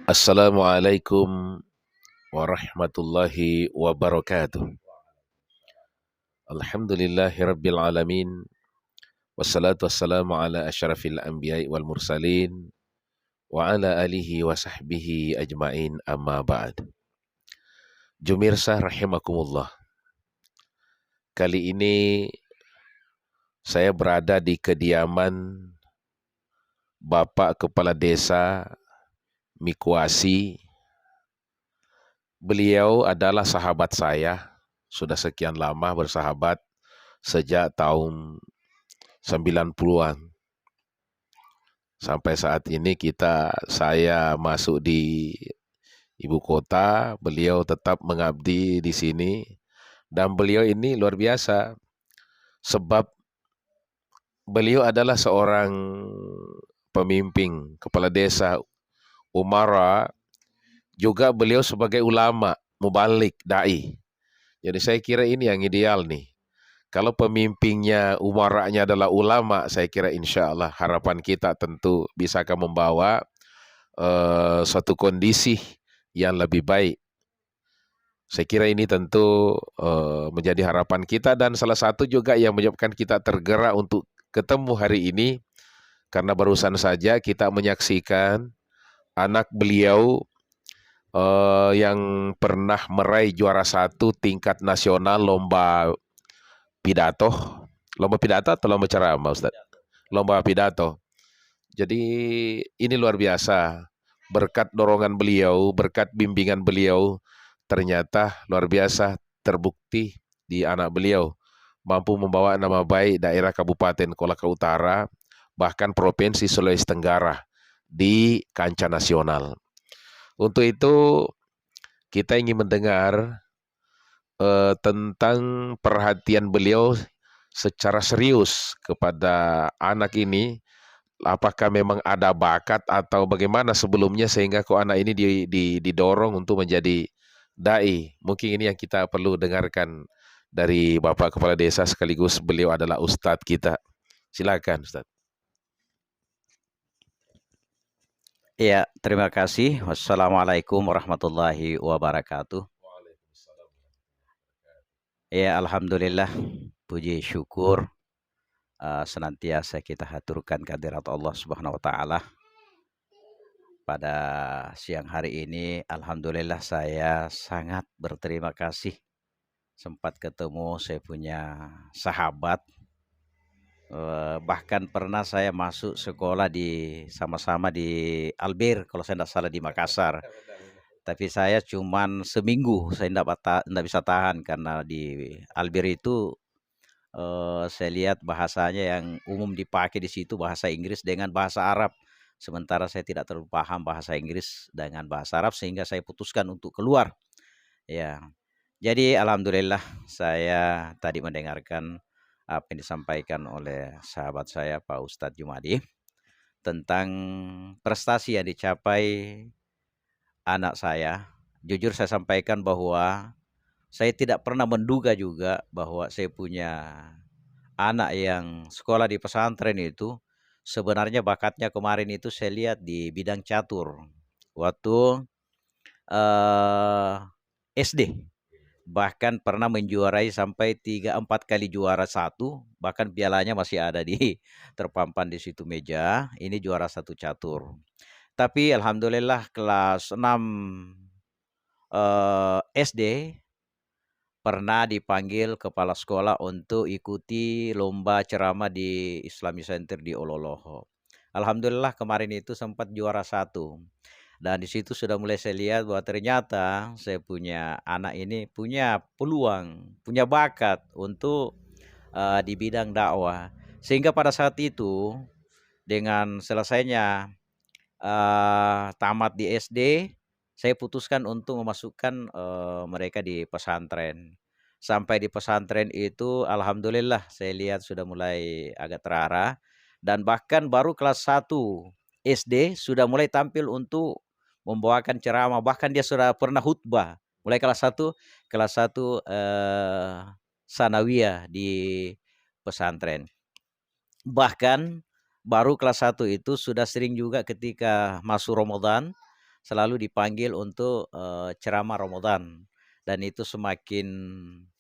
Assalamualaikum warahmatullahi wabarakatuh. Alhamdulillahi rabbil alamin. Wassalatu wassalamu ala asyrafil anbiya'i wal mursalin wa ala alihi wa sahbihi ajmain amma ba'd. Jumirsa rahimakumullah. Kali ini saya berada di kediaman Bapak Kepala Desa Mikuasi. Beliau adalah sahabat saya, sudah sekian lama bersahabat sejak tahun 90-an. Sampai saat ini saya masuk di ibu kota, beliau tetap mengabdi di sini. Dan beliau ini luar biasa, sebab beliau adalah seorang pemimpin, kepala desa, umara, juga beliau sebagai ulama, mubalik, da'i. Jadi saya kira ini yang ideal nih. Kalau pemimpinnya, umaranya adalah ulama, saya kira insya Allah harapan kita tentu bisa akan membawa suatu kondisi yang lebih baik. Saya kira ini tentu menjadi harapan kita, dan salah satu juga yang menyebabkan kita tergerak untuk ketemu hari ini, karena barusan saja kita menyaksikan anak beliau yang pernah meraih juara 1 tingkat nasional lomba pidato atau lomba ceramah, Ustaz? Lomba pidato. Jadi ini luar biasa. Berkat dorongan beliau, berkat bimbingan beliau, ternyata luar biasa terbukti di anak beliau. Mampu membawa nama baik daerah Kabupaten Kolaka Utara, bahkan Provinsi Sulawesi Tenggara di kancah nasional. Untuk itu kita ingin mendengar tentang perhatian beliau secara serius kepada anak ini. Apakah memang ada bakat atau bagaimana sebelumnya sehingga kok anak ini didorong untuk menjadi dai. Mungkin ini yang kita perlu dengarkan dari Bapak Kepala Desa, sekaligus beliau adalah Ustadz kita. Silakan Ustadz. Ya, terima kasih. Wassalamualaikum warahmatullahi wabarakatuh. Ya, alhamdulillah, puji syukur senantiasa kita haturkan kehadirat Allah Subhanahu wa taala. Pada siang hari ini alhamdulillah saya sangat berterima kasih sempat ketemu saya punya sahabat. Bahkan pernah saya masuk sekolah sama-sama di Albir kalau saya tidak salah di Makassar. Tapi saya cuman seminggu, saya tidak bisa tahan karena di Albir itu saya lihat bahasanya yang umum dipakai di situ bahasa Inggris dengan bahasa Arab. Sementara saya tidak terlalu paham bahasa Inggris dengan bahasa Arab, sehingga saya putuskan untuk keluar. Ya, jadi alhamdulillah saya tadi mendengarkan apa yang disampaikan oleh sahabat saya Pak Ustadz Jumadi tentang prestasi yang dicapai anak saya. Jujur saya sampaikan bahwa saya tidak pernah menduga juga bahwa saya punya anak yang sekolah di pesantren itu sebenarnya bakatnya kemarin itu saya lihat di bidang catur waktu SD. Bahkan pernah menjuarai sampai 3-4 kali juara 1, bahkan pialanya masih ada di terpampang di situ meja. Ini juara 1 catur. Tapi alhamdulillah kelas 6 SD pernah dipanggil kepala sekolah untuk ikuti lomba ceramah di Islamic Center di Ololoho. Alhamdulillah kemarin itu sempat juara 1. Dan di situ sudah mulai saya lihat bahwa ternyata saya punya anak ini punya peluang, punya bakat untuk di bidang dakwah. Sehingga pada saat itu dengan selesainya tamat di SD, saya putuskan untuk memasukkan mereka di pesantren. Sampai di pesantren itu alhamdulillah saya lihat sudah mulai agak terarah, dan bahkan baru kelas 1 SD sudah mulai tampil untuk membawakan ceramah, bahkan dia sudah pernah khutbah mulai kelas 1 sanawiyah di pesantren. Bahkan baru kelas 1 itu sudah sering juga ketika masuk Ramadan selalu dipanggil untuk ceramah Ramadan, dan itu semakin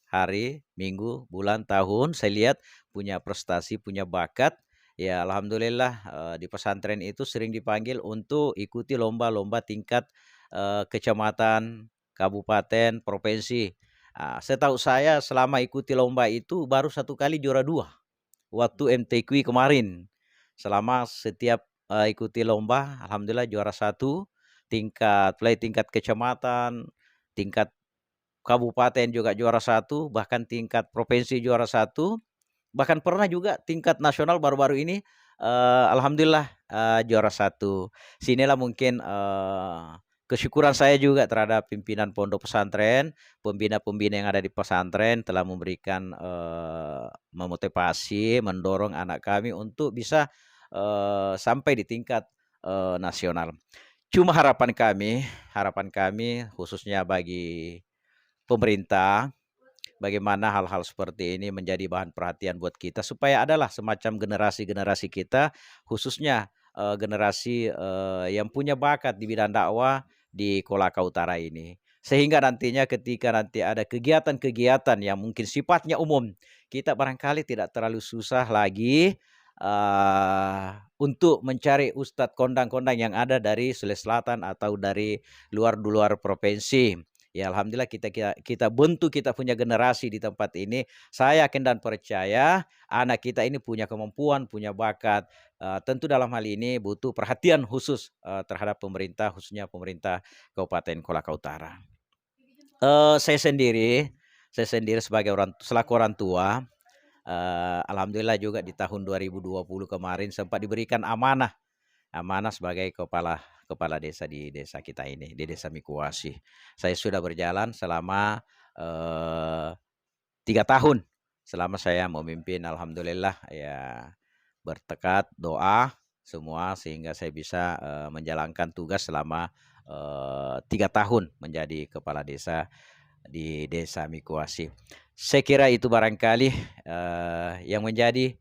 hari, minggu, bulan, tahun saya lihat punya prestasi, punya bakat. Ya alhamdulillah di pesantren itu sering dipanggil untuk ikuti lomba-lomba tingkat kecamatan, kabupaten, provinsi. Setahu saya selama ikuti lomba itu baru 1 kali juara 2 waktu MTQ kemarin. Selama setiap ikuti lomba alhamdulillah juara 1, tingkat kecamatan, tingkat kabupaten juga juara 1, bahkan tingkat provinsi juara 1, bahkan pernah juga tingkat nasional baru-baru ini alhamdulillah juara 1. Sinilah mungkin kesyukuran saya juga terhadap pimpinan pondok pesantren, pembina-pembina yang ada di pesantren telah memberikan memotivasi, mendorong anak kami untuk bisa sampai di tingkat nasional. Cuma harapan kami khususnya bagi pemerintah, bagaimana hal-hal seperti ini menjadi bahan perhatian buat kita supaya adalah semacam generasi-generasi kita, khususnya generasi yang punya bakat di bidang dakwah di Kolaka Utara ini. Sehingga nantinya ketika nanti ada kegiatan-kegiatan yang mungkin sifatnya umum, kita barangkali tidak terlalu susah lagi untuk mencari ustadz kondang-kondang yang ada dari Sulawesi Selatan atau dari luar provinsi. Ya alhamdulillah kita bentuk, kita punya generasi di tempat ini. Saya yakin dan percaya anak kita ini punya kemampuan, punya bakat. Tentu dalam hal ini butuh perhatian khusus terhadap pemerintah, khususnya pemerintah Kabupaten Kolaka Utara. Saya sendiri selaku orang tua, alhamdulillah juga di tahun 2020 kemarin sempat diberikan amanah sebagai kepala desa di desa kita ini, di Desa Mikuasi. Saya sudah berjalan selama 3 tahun selama saya memimpin, alhamdulillah ya bertekad doa semua sehingga saya bisa menjalankan tugas selama 3 tahun menjadi kepala desa di Desa Mikuasi. Saya kira itu barangkali yang menjadi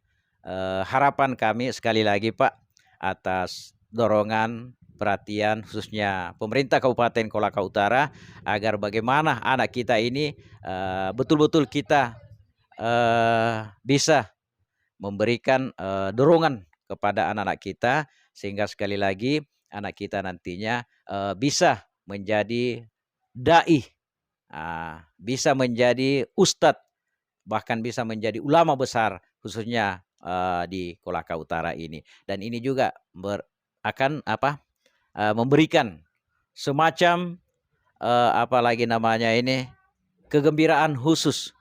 harapan kami sekali lagi Pak, atas dorongan, perhatian khususnya pemerintah Kabupaten Kolaka Utara agar bagaimana anak kita ini betul-betul kita bisa memberikan dorongan kepada anak-anak kita sehingga sekali lagi anak kita nantinya bisa menjadi dai, bisa menjadi ustadz, bahkan bisa menjadi ulama besar khususnya di Kolaka Utara ini. Dan ini juga akan memberikan semacam kegembiraan khusus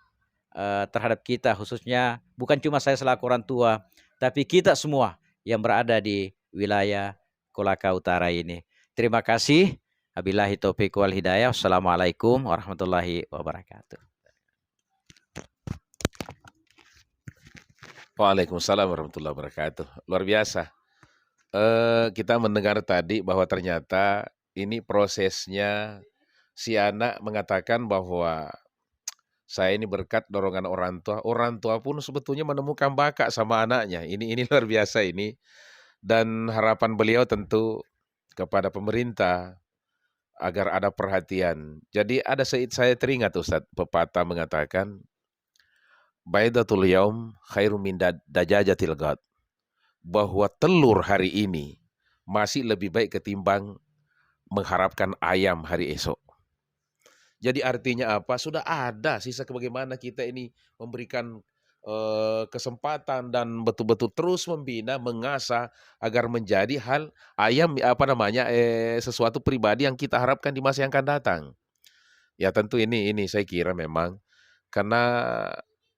terhadap kita, khususnya bukan cuma saya selaku orang tua, tapi kita semua yang berada di wilayah Kolaka Utara ini. Terima kasih. Wabillahi taufiq wal hidayah. Wassalamualaikum warahmatullahi wabarakatuh. Waalaikumsalam warahmatullahi wabarakatuh. Luar biasa. Kita mendengar tadi bahwa ternyata ini prosesnya si anak mengatakan bahwa saya ini berkat dorongan orang tua. Orang tua pun sebetulnya menemukan bakat sama anaknya. Ini luar biasa ini. Dan harapan beliau tentu kepada pemerintah agar ada perhatian. Jadi saya teringat Ustadz, pepatah mengatakan Baidatul yaum khairum min dajajatil ghad. Bahwa telur hari ini masih lebih baik ketimbang mengharapkan ayam hari esok. Jadi artinya apa? Sudah ada sisa bagaimana kita ini memberikan kesempatan dan betul-betul terus membina, mengasah agar menjadi sesuatu pribadi yang kita harapkan di masa yang akan datang. Ya tentu ini saya kira memang karena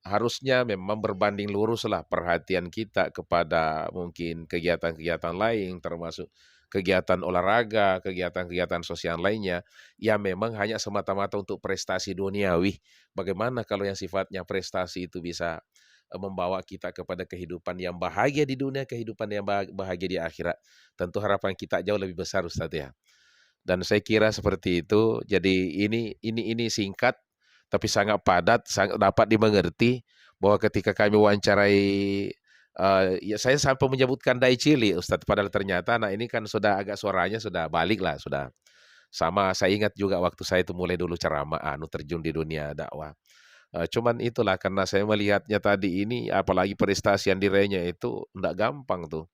harusnya memang berbanding luruslah perhatian kita kepada mungkin kegiatan-kegiatan lain termasuk kegiatan olahraga, kegiatan-kegiatan sosial lainnya yang memang hanya semata-mata untuk prestasi duniawi. Bagaimana kalau yang sifatnya prestasi itu bisa membawa kita kepada kehidupan yang bahagia di dunia, kehidupan yang bahagia di akhirat. Tentu harapan kita jauh lebih besar Ustaz ya. Dan saya kira seperti itu. Jadi ini singkat tapi sangat padat, sangat dapat dimengerti bahwa ketika kami wawancarai ya saya sampai menyebutkan Dai Cili Ustadz, padahal ternyata anak ini kan sudah agak suaranya sudah balik lah, sudah Sama saya ingat juga waktu saya itu mulai dulu ceramah, terjun di dunia dakwah. Cuman itulah karena saya melihatnya tadi ini apalagi prestasi yang diraihnya itu ndak gampang tuh.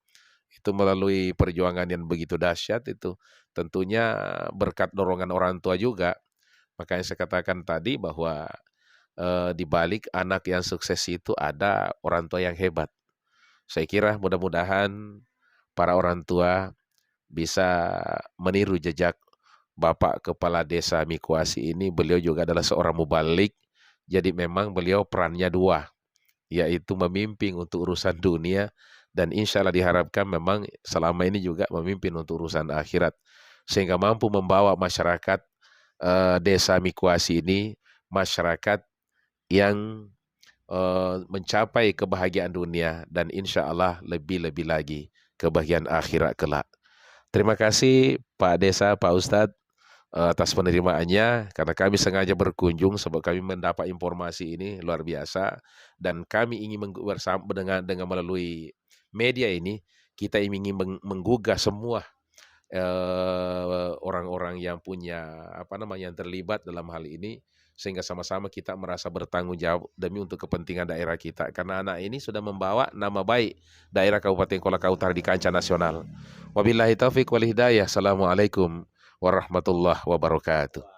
Itu melalui perjuangan yang begitu dahsyat itu. Tentunya berkat dorongan orang tua juga. Makanya saya katakan tadi bahwa di balik anak yang sukses itu ada orang tua yang hebat. Saya kira mudah-mudahan para orang tua bisa meniru jejak Bapak Kepala Desa Mikuasi ini. Beliau juga adalah seorang mubalik, jadi memang beliau perannya dua, yaitu memimpin untuk urusan dunia dan insya Allah diharapkan memang selama ini juga memimpin untuk urusan akhirat. Sehingga mampu membawa masyarakat Desa Mikuasi ini, masyarakat yang mencapai kebahagiaan dunia dan insya Allah lebih-lebih lagi kebahagiaan akhirat kelak. Terima kasih Pak Desa, Pak Ustadz atas penerimaannya karena kami sengaja berkunjung sebab kami mendapat informasi ini luar biasa dan kami ingin bersama dengan melalui media ini kita ingin menggugah semua orang-orang yang punya yang terlibat dalam hal ini sehingga sama-sama kita merasa bertanggung jawab demi untuk kepentingan daerah kita karena anak ini sudah membawa nama baik daerah Kabupaten Kolaka Utara di kancah nasional. Wabillahi taufiq wal hidayah. Assalamualaikum warahmatullahi wabarakatuh.